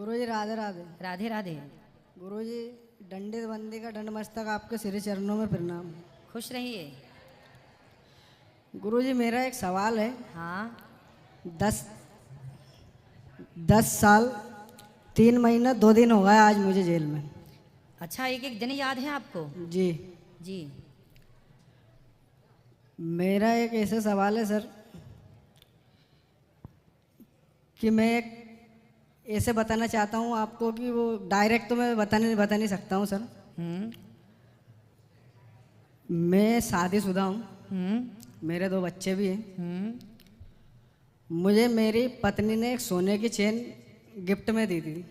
गुरुजी राधे राधे। राधे राधे। गुरुजी दंडित बंदी का दंड मस्तक आपके श्री चरणों में प्रणाम। खुश रहिए। गुरुजी मेरा एक सवाल है। हाँ। 10 साल 3 महीना 2 दिन हो गए आज मुझे जेल में। अच्छा, एक एक दिन याद है आपको? जी जी। मेरा एक ऐसा सवाल है सर कि मैं एक ऐसे बताना चाहता हूँ आपको कि वो डायरेक्ट तो मैं बता नहीं सकता हूँ सर। मैं शादीशुदा हूँ। मेरे 2 बच्चे भी हैं। मुझे मेरी पत्नी ने एक सोने की चेन गिफ्ट में दी थी।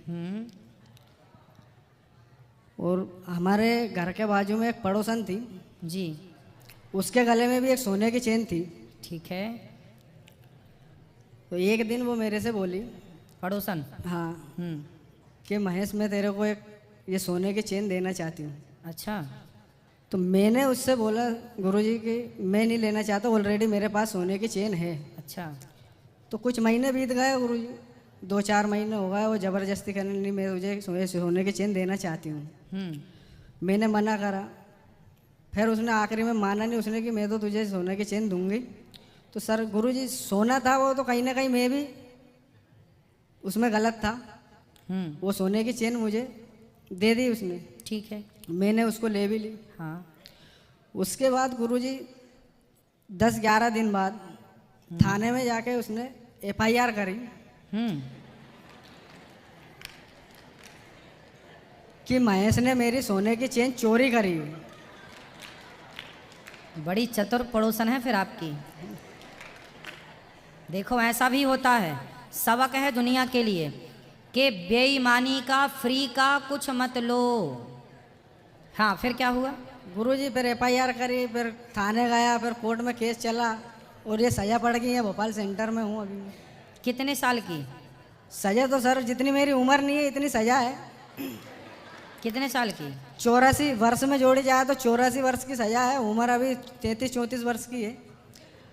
और हमारे घर के बाजू में एक पड़ोसन थी जी। उसके गले में भी एक सोने की चेन थी। ठीक है। तो एक दिन वो मेरे से बोली, पड़ोसन? हाँ, कि महेश मैं तेरे को एक ये सोने की चेन देना चाहती हूँ। अच्छा। तो मैंने उससे बोला गुरुजी कि मैं नहीं लेना चाहता, ऑलरेडी मेरे पास सोने की चेन है। अच्छा। तो कुछ महीने बीत गए गुरुजी, 2-4 महीने हो गए। वो ज़बरदस्ती करने नहीं, मैं तुझे सोने की चेन देना चाहती हूँ। मैंने मना करा, फिर उसने आखिरी में माना नहीं उसने कि मैं तो तुझे सोने की चेन दूंगी। तो सर गुरुजी सोना था वो, तो कहीं ना कहीं मैं भी उसमें गलत था। वो सोने की चेन मुझे दे दी उसने। ठीक है। मैंने उसको ले भी ली। हाँ। उसके बाद गुरुजी 10-11 दिन बाद थाने में जाके उसने FIR करी कि महेश ने मेरी सोने की चेन चोरी करी। बड़ी चतुर पड़ोसन है फिर आपकी। देखो ऐसा भी होता है, सबक है दुनिया के लिए कि बेईमानी का फ्री का कुछ मत लो। हाँ, फिर क्या हुआ? गुरुजी फिर FIR करी, फिर थाने गया, फिर कोर्ट में केस चला और ये सज़ा पड़ गई है। भोपाल सेंटर में हूँ अभी। कितने साल की सज़ा? तो सर जितनी मेरी उम्र नहीं है इतनी सज़ा है। कितने साल की? 84 वर्ष में जोड़ी जाए तो 84 वर्ष की सज़ा है। उम्र अभी 33-34 वर्ष की है।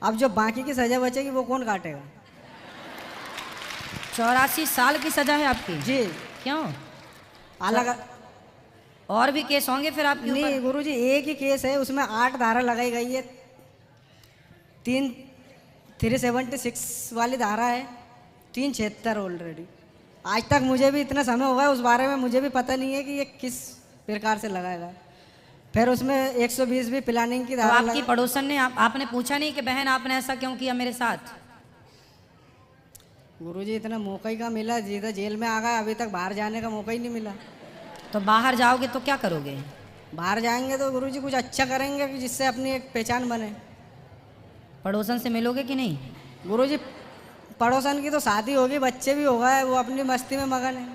अब जो बाकी की सज़ा बचेगी वो कौन काटेगा? 84 साल की सजा है आपकी? जी। क्यों? अलग और भी केस होंगे फिर आपके ऊपर? नहीं गुरुजी, एक ही केस है, उसमें 8 धारा लगाई गई है। 376 वाली धारा है, 376 ऑलरेडी। आज तक मुझे भी इतना समय हो गया उस बारे में मुझे भी पता नहीं है कि ये किस प्रकार से लगाएगा। फिर उसमें 120 भी प्लानिंग की तो धारा आपकी पड़ोसन ने आपने पूछा नहीं कि बहन आपने ऐसा क्यों किया मेरे साथ? गुरुजी इतना मौका ही का मिला, जीता जेल में आ गया, अभी तक बाहर जाने का मौका ही नहीं मिला। तो बाहर जाओगे तो क्या करोगे? बाहर जाएंगे तो गुरुजी कुछ अच्छा करेंगे कि जिससे अपनी एक पहचान बने। पड़ोसन से मिलोगे कि नहीं? गुरुजी पड़ोसन की तो शादी होगी, बच्चे भी हो गए, वो अपनी मस्ती में मगन है।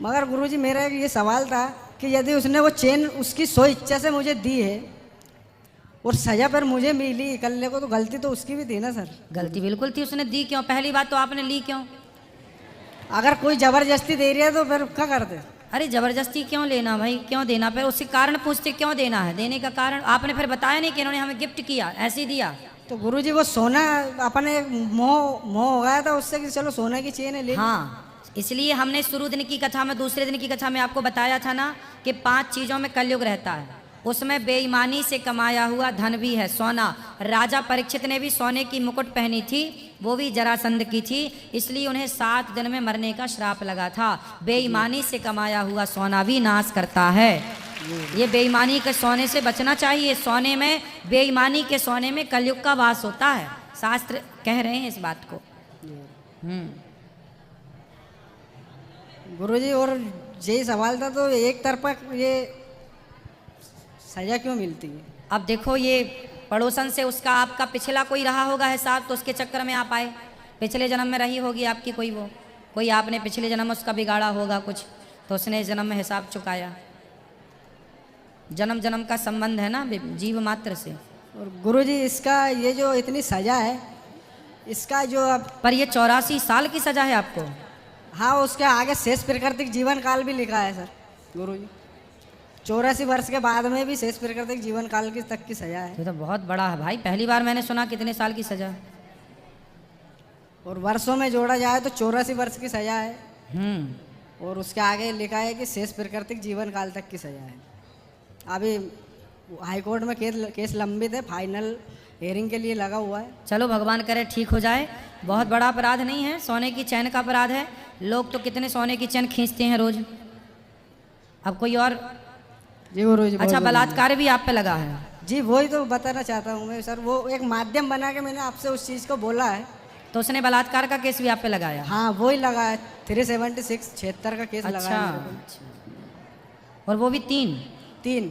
मगर गुरुजी मेरा ये सवाल था कि यदि उसने वो चेन उसकी सो इच्छा से मुझे दी है और सजा पर मुझे मिली इकल्ले को, तो गलती तो उसकी भी थी ना सर? गलती बिल्कुल थी। उसने दी क्यों? पहली बात तो आपने ली क्यों? अगर कोई जबरदस्ती दे रही है तो फिर क्या करते? अरे जबरदस्ती क्यों लेना भाई, क्यों देना? फिर उससे कारण पूछते क्यों देना है, देने का कारण आपने फिर बताया नहीं कि इन्होंने हमें गिफ्ट किया, ऐसे ही दिया। तो गुरुजी वो सोना अपने मोह हो गया था उससे कि चलो सोने की चेन है ले। हाँ, इसलिए हमने शुरू दिन की कथा में, दूसरे दिन की कथा में आपको बताया था ना कि 5 चीजों में कलयुग रहता है। उसमें बेईमानी से कमाया हुआ धन भी है, सोना। राजा परीक्षित ने भी सोने की मुकुट पहनी थी, वो भी जरासंध की थी, इसलिए उन्हें 7 दिन में मरने का श्राप लगा था। बेईमानी से कमाया हुआ सोना भी नाश करता है। ये बेईमानी के सोने से बचना चाहिए। सोने में, बेईमानी के सोने में कलयुग का वास होता है, शास्त्र कह रहे हैं इस बात को। गुरुजी और यही सवाल था, तो एक तरफा ये सजा क्यों मिलती है? अब देखो, ये पड़ोसन से उसका आपका पिछला कोई रहा होगा हिसाब, तो उसके चक्कर में आप आए। पिछले जन्म में रही होगी आपकी कोई आपने पिछले जन्म में उसका बिगाड़ा होगा कुछ, तो उसने इस जन्म में हिसाब चुकाया। जन्म जन्म का संबंध है ना जीव मात्र से। और गुरुजी इसका ये जो इतनी सजा है, इसका जो अब पर ये 84 साल की सजा है आपको। हाँ, उसके आगे शेष प्राकृतिक जीवन काल भी लिखा है सर गुरुजी। 84 वर्ष के बाद में भी शेष प्राकृतिक जीवन काल की तक की सजा है। ये तो बहुत बड़ा है भाई, पहली बार मैंने सुना कितने साल की सजा। और वर्षों में जोड़ा जाए तो 84 वर्ष की सजा है। हम्म। और उसके आगे लिखा है कि शेष प्राकृतिक जीवन काल तक की सजा है। अभी हाई कोर्ट में केस लंबित है, फाइनल हेयरिंग के लिए लगा हुआ है। चलो भगवान करे ठीक हो जाए। बहुत बड़ा अपराध नहीं है, सोने की चैन का अपराध है। लोग तो कितने सोने की चैन खींचते हैं रोज। अब कोई और जी गुरु जी। अच्छा, बलात्कार भी आप पे लगा है। जी वही तो बताना चाहता हूँ मैं सर, वो एक माध्यम बना के मैंने आपसे उस चीज़ को बोला है। तो उसने बलात्कार का केस भी आप पे लगाया? हाँ वही लगा है, 376 76 का केस लगा है मेरे को। और वो भी 3?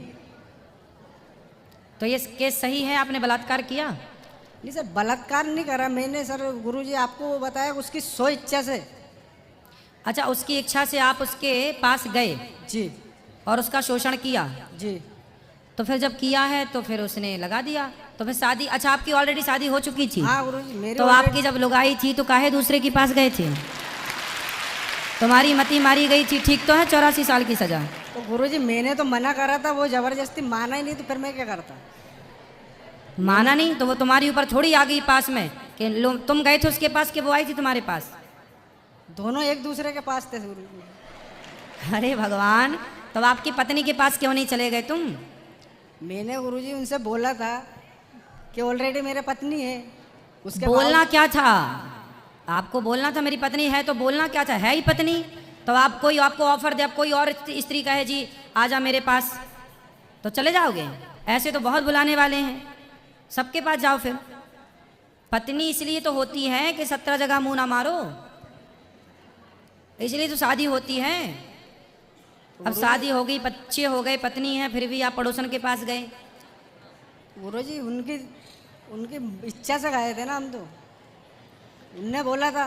तो ये केस सही है, आपने बलात्कार किया? नहीं सर, बलात्कार नहीं करा मैंने सर, गुरुजी आपको बताया उसकी सो इच्छा से। अच्छा, उसकी इच्छा से आप उसके पास गए जी। और उसका शोषण किया? जी। तो फिर जब किया है तो फिर उसने लगा दिया, तो फिर शादी, अच्छा आपकी ऑलरेडी शादी हो चुकी थी? हाँ गुरुजी मेरी तो आपकी जब लुगाई थी तो काहे दूसरे के पास गए थे? तुम्हारी मती मारी गई थी, ठीक तो है? 84 साल की सजा। तो गुरुजी मैंने तो मना करा था, वो जबरदस्ती माना ही नहीं, तो फिर मैं क्या करता? माना नहीं तो वो तुम्हारी ऊपर थोड़ी आ गई पास में कि तुम गए थे उसके पास कि वो आई थी तुम्हारे पास? दोनों एक दूसरे के पास थे गुरुजी। अरे भगवान, तो आपकी पत्नी के पास क्यों नहीं चले गए तुम? मैंने गुरुजी उनसे बोला था कि ऑलरेडी मेरे पत्नी है। उसके बोलना क्या था आपको? बोलना था मेरी पत्नी है, तो बोलना क्या था? है ही पत्नी। तो आप कोई आपको ऑफर दे, आप कोई और स्त्री कहे जी आजा मेरे पास, तो चले जाओगे? ऐसे तो बहुत बुलाने वाले हैं, सबके पास जाओ। फिर पत्नी इसलिए तो होती है कि 17 जगह मुंह ना मारो, इसलिए तो शादी होती है। अब शादी हो गई, बच्चे हो गए, पत्नी है, फिर भी आप पड़ोसन के पास गए। गुरुजी उनकी उनकी इच्छा से गए थे ना हम, तो उनने बोला था।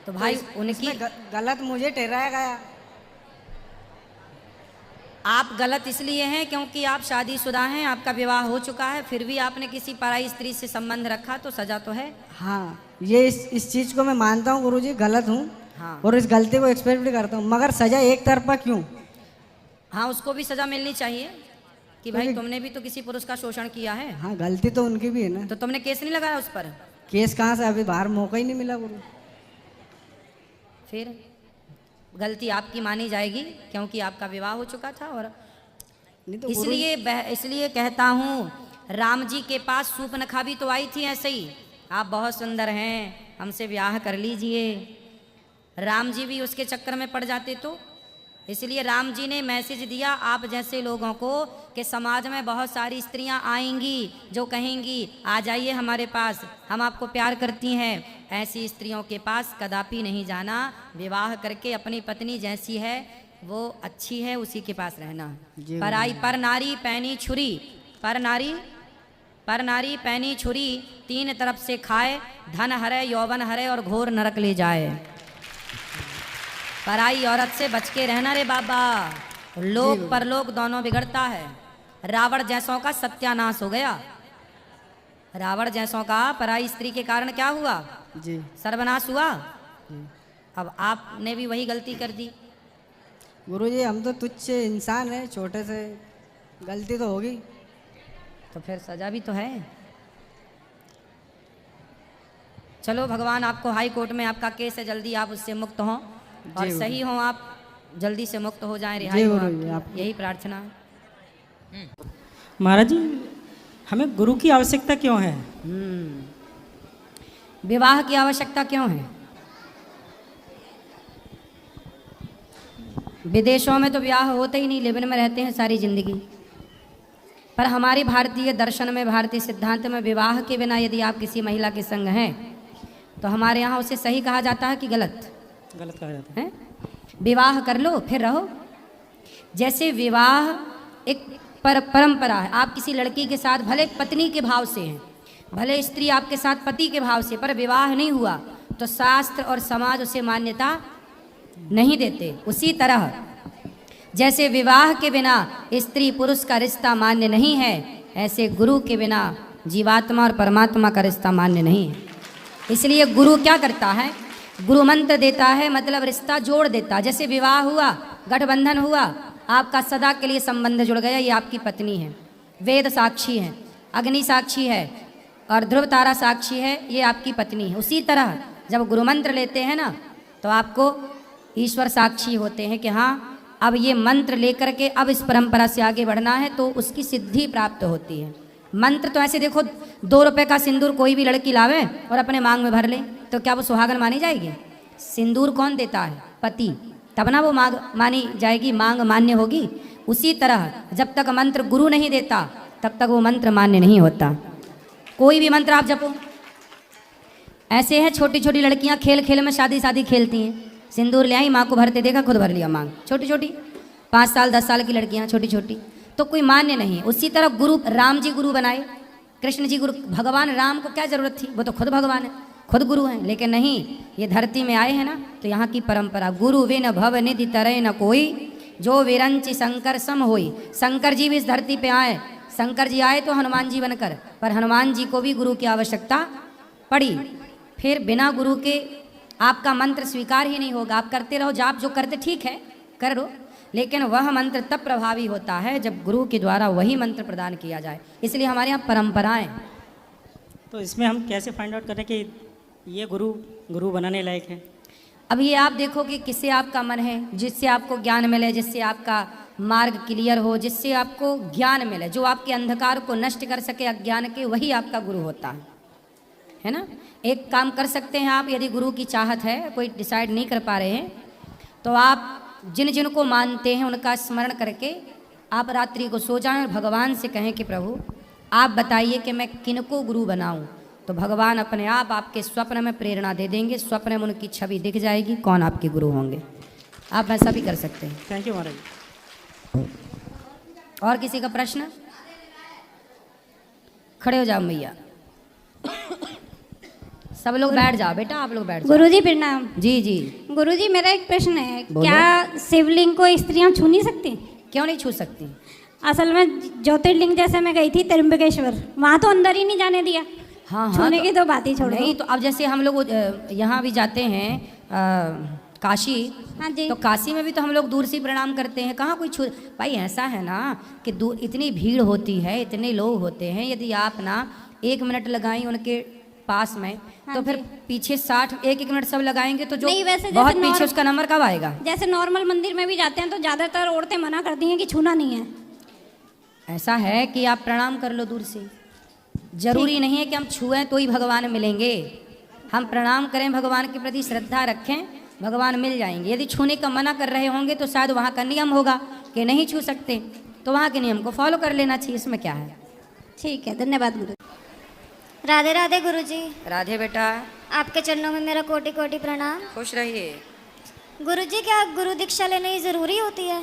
तो भाई उनकी गलत मुझे ठहराया गया। आप गलत इसलिए हैं क्योंकि आप शादीशुदा हैं, आपका विवाह हो चुका है, फिर भी आपने किसी पराई स्त्री से संबंध रखा, तो सजा तो है। हाँ ये इस चीज़ को मैं मानता हूँ गुरुजी, गलत हूँ। हाँ। और इस गलती को एक्सपेक्ट भी करता हूँ, मगर सजा एक तरफा क्यों? हाँ, उसको भी सजा मिलनी चाहिए कि भाई तुमने भी तो किसी पुरुष का शोषण किया है। हाँ गलती तो उनकी भी है ना। तो तुमने केस नहीं लगाया उस पर? केस कहाँ से, अभी बाहर मौका ही नहीं मिला गुरु। फिर गलती आपकी मानी जाएगी क्योंकि आपका विवाह हो चुका था। और नहीं तो इसलिए कहता हूँ, राम जी के पास सूर्पनखा भी तो आई थी ऐसे ही, आप बहुत सुंदर हैं, हमसे ब्याह कर लीजिए। राम जी भी उसके चक्कर में पड़ जाते तो। इसलिए राम जी ने मैसेज दिया आप जैसे लोगों को कि समाज में बहुत सारी स्त्रियां आएंगी जो कहेंगी आ जाइए हमारे पास, हम आपको प्यार करती हैं। ऐसी स्त्रियों के पास कदापि नहीं जाना, विवाह करके अपनी पत्नी जैसी है वो अच्छी है उसी के पास रहना। पराई पर नारी पैनी छुरी, पर नारी पैनी छुरी, तीन तरफ से खाए, धन हरे यौवन हरे और घोर नरक ले जाए। पराई औरत से बच के रहना रे बाबा, लोक परलोक दोनों बिगड़ता है। रावण जैसों का सत्यानाश हो गया। रावण जैसों का पराई स्त्री के कारण क्या हुआ? जी सर्वनाश हुआ। अब आपने भी वही गलती कर दी। गुरुजी हम तो तुच्छ इंसान हैं, छोटे से गलती तो होगी, तो फिर सजा भी तो है। चलो भगवान आपको हाई कोर्ट में आपका केस है, जल्दी आप उससे मुक्त हों और सही हो, आप जल्दी से मुक्त हो जाएं, रिहाई हो आपकी, यही प्रार्थना है। महाराज जी हमें गुरु की आवश्यकता क्यों है? विवाह की आवश्यकता क्यों है? विदेशों में तो ब्याह होते ही नहीं, लिव-इन में रहते हैं सारी जिंदगी। पर हमारी भारतीय दर्शन में, भारतीय सिद्धांत में विवाह के बिना यदि आप किसी महिला के संग हैं तो हमारे यहाँ उसे सही कहा जाता है कि गलत? गलत कहा जाता है। विवाह कर लो फिर रहो। जैसे विवाह एक परंपरा है, आप किसी लड़की के साथ भले पत्नी के भाव से हैं, भले स्त्री आपके साथ पति के भाव से, पर विवाह नहीं हुआ तो शास्त्र और समाज उसे मान्यता नहीं देते। उसी तरह जैसे विवाह के बिना स्त्री पुरुष का रिश्ता मान्य नहीं है, ऐसे गुरु के बिना जीवात्मा और परमात्मा का रिश्ता मान्य नहीं है। इसलिए गुरु क्या करता है? गुरु मंत्र देता है, मतलब रिश्ता जोड़ देता। जैसे विवाह हुआ, गठबंधन हुआ, आपका सदा के लिए संबंध जुड़ गया, ये आपकी पत्नी है, वेद साक्षी है, अग्नि साक्षी है, और ध्रुव तारा साक्षी है, ये आपकी पत्नी है। उसी तरह जब गुरु मंत्र लेते हैं ना तो आपको ईश्वर साक्षी होते हैं कि हाँ अब ये मंत्र लेकर के अब इस परंपरा से आगे बढ़ना है, तो उसकी सिद्धि प्राप्त होती है। मंत्र तो ऐसे देखो, 2 रुपए का सिंदूर कोई भी लड़की लावे और अपने मांग में भर ले तो क्या वो सुहागन मानी जाएगी? सिंदूर कौन देता है? पति, तब ना वो मांग मानी जाएगी, मांग मान्य होगी। उसी तरह जब तक मंत्र गुरु नहीं देता तब तक वो मंत्र मान्य नहीं होता। कोई भी मंत्र आप जपो। ऐसे है छोटी छोटी लड़कियां खेल खेल में शादी खेलती हैं, सिंदूर ले आई, माँ को भरते देखा, खुद भर लिया मांग। छोटी छोटी 5 साल 10 साल की लड़कियां छोटी छोटी, तो कोई मान्य नहीं। उसी तरह गुरु, राम जी गुरु बनाए, कृष्ण जी गुरु, भगवान राम को क्या जरूरत थी? वो तो खुद भगवान है, खुद गुरु हैं। लेकिन नहीं, ये धरती में आए हैं ना तो यहाँ की परंपरा, गुरु विन भव निधि तरय न कोई, जो विरंचि शंकर सम होई। शंकर जी भी इस धरती पे आए, शंकर जी आए तो हनुमान जी बनकर, पर हनुमान जी को भी गुरु की आवश्यकता पड़ी। फिर बिना गुरु के आपका मंत्र स्वीकार ही नहीं होगा। आप करते रहो जाप, जो करते ठीक है कर लो, लेकिन वह मंत्र तब प्रभावी होता है जब गुरु के द्वारा वही मंत्र प्रदान किया जाए। इसलिए हमारे यहाँ परंपराएं। तो इसमें हम कैसे फाइंड आउट करें कि ये गुरु बनाने लायक है? अब ये आप देखो कि किससे आपका मन है, जिससे आपको ज्ञान मिले, जिससे आपका मार्ग क्लियर हो, जिससे आपको ज्ञान मिले, जो आपके अंधकार को नष्ट कर सके अज्ञान के, वही आपका गुरु होता है ना। एक काम कर सकते हैं आप, यदि गुरु की चाहत है, कोई डिसाइड नहीं कर पा रहे हैं, तो आप जिन जिन को मानते हैं उनका स्मरण करके आप रात्रि को सो जाएं और भगवान से कहें कि प्रभु आप बताइए कि मैं किनको गुरु बनाऊं। तो भगवान अपने आप आपके स्वप्न में प्रेरणा दे देंगे, स्वप्न में उनकी छवि दिख जाएगी, कौन आपके गुरु होंगे। आप ऐसा भी कर सकते हैं। थैंक यू महाराज। और किसी का प्रश्न? खड़े हो जाओ मैया, सब लोग बैठ जाओ बेटा, आप लोग बैठ जाओ। गुरुजी प्रणाम। जी जी। गुरुजी मेरा एक प्रश्न है, बोलो। क्या शिवलिंग को स्त्रियां छू नहीं सकती? क्यों नहीं छू सकती? असल में ज्योतिर्लिंग जैसे मैं गई थी त्र्यंबकेश्वर, वहां तो अंदर ही नहीं जाने दिया। हाँ छूने की तो बात ही छोड़ नहीं, दो। तो अब जैसे हम लोग यहाँ भी जाते हैं काशी, हाँ जी। तो काशी में भी तो हम लोग दूर से ही प्रणाम करते हैं, कहाँ कोई छू। भाई ऐसा है ना कि दूर इतनी भीड़ होती है, इतने लोग होते हैं, यदि आप ना 1 मिनट लगाई उनके पास में, तो फिर पीछे 60 1 मिनट सब लगाएंगे तो जो नहीं, वैसे बहुत जैसे पीछे उसका नंबर कब आएगा? जैसे नॉर्मल मंदिर में भी जाते हैं तो ज्यादातर औरतें मना करती हैं कि छूना नहीं है। ऐसा है कि आप प्रणाम कर लो दूर से, जरूरी नहीं है कि हम छुएं तो ही भगवान मिलेंगे। हम प्रणाम करें, भगवान के प्रति श्रद्धा रखें, भगवान मिल जाएंगे। यदि छूने का मना कर रहे होंगे तो शायद वहाँ का नियम होगा कि नहीं छू सकते, तो वहाँ के नियम को फॉलो कर लेना चाहिए, इसमें क्या है। ठीक है, धन्यवाद गुरु। राधे राधे गुरुजी। राधे बेटा, आपके चरणों में मेरा कोटि कोटि प्रणाम। खुश रहिए। गुरुजी, क्या गुरु दीक्षा लेनी जरूरी होती है?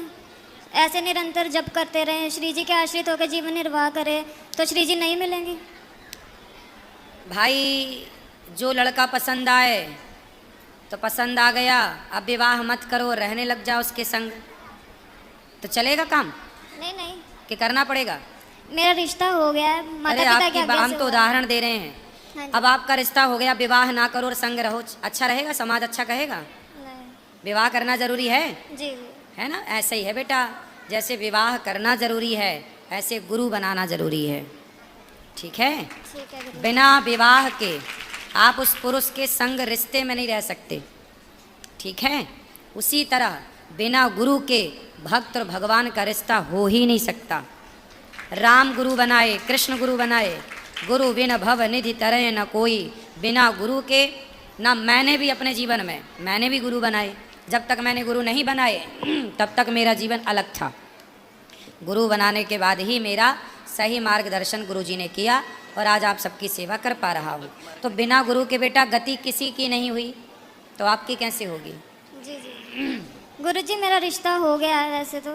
ऐसे निरंतर जप करते रहें, श्री जी के आश्रित होकर जीवन निर्वाह करें तो श्री जी नहीं मिलेंगे? भाई जो लड़का पसंद आए तो पसंद आ गया, अब विवाह मत करो, रहने लग जाओ उसके संग, तो चलेगा काम नहीं नहीं, कि करना पड़ेगा? मेरा रिश्ता हो गया है, अरे माता पिता की आज्ञा हम से तो हुआ। उदाहरण दे रहे हैं। हाँ जी। अब आपका रिश्ता हो गया, विवाह ना करो और संग रहो, अच्छा रहेगा? समाज अच्छा कहेगा? नहीं। विवाह करना जरूरी है, जी जी। है ना। ऐसे ही है बेटा, जैसे विवाह करना जरूरी है ऐसे गुरु बनाना जरूरी है, ठीक है। ठीक है गुरु। बिना विवाह के आप उस पुरुष के संग रिश्ते में नहीं रह सकते, ठीक है। उसी तरह बिना गुरु के भक्त और भगवान का रिश्ता हो ही नहीं सकता। राम गुरु बनाए, कृष्ण गुरु बनाए, गुरु बिन भव निधि तरह न कोई। बिना गुरु के ना, मैंने भी अपने जीवन में मैंने भी गुरु बनाए, जब तक मैंने गुरु नहीं बनाए तब तक मेरा जीवन अलग था। गुरु बनाने के बाद ही मेरा सही मार्गदर्शन गुरु जी ने किया और आज आप सबकी सेवा कर पा रहा हूँ। तो बिना गुरु के बेटा गति किसी की नहीं हुई, तो आपकी कैसे होगी? जी जी। गुरुजी, मेरा रिश्ता हो गया है वैसे तो,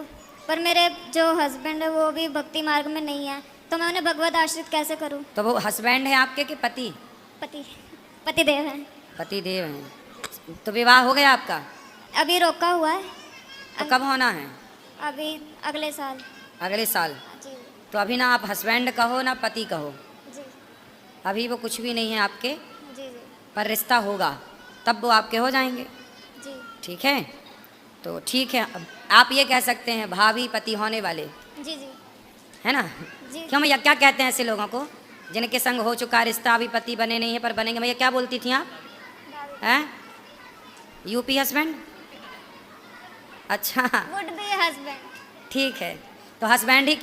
पर मेरे जो हस्बैंड है वो भी भक्ति मार्ग में नहीं है, तो मैं उन्हें भगवत आश्रित कैसे करूं? तो वो हस्बैंड है आपके कि पति? पति, पति देव है। पति देव हैं। तो विवाह हो गया आपका? अभी रोका हुआ है। तो कब होना है? अभी अगले साल। अगले साल। जी तो अभी ना आप हस्बैंड कहो ना पति कहो, जी अभी वो कुछ भी नहीं है आपके, जी जी पर रिश्ता होगा तब वो आपके हो जाएंगे, जी ठीक है। तो ठीक है, अब आप ये कह सकते हैं भावी पति होने वाले, जी जी है ना। जी। क्यों भैया, क्या कहते हैं ऐसे लोगों को? जिनके संग हो चुका रिश्ता, अभी पति बने नहीं है पर बनेंगे। भैया क्या बोलती थी आप? हैं? UP husband? अच्छा वुड बी हस्बैंड। ठीक है, तो हस्बैंड ही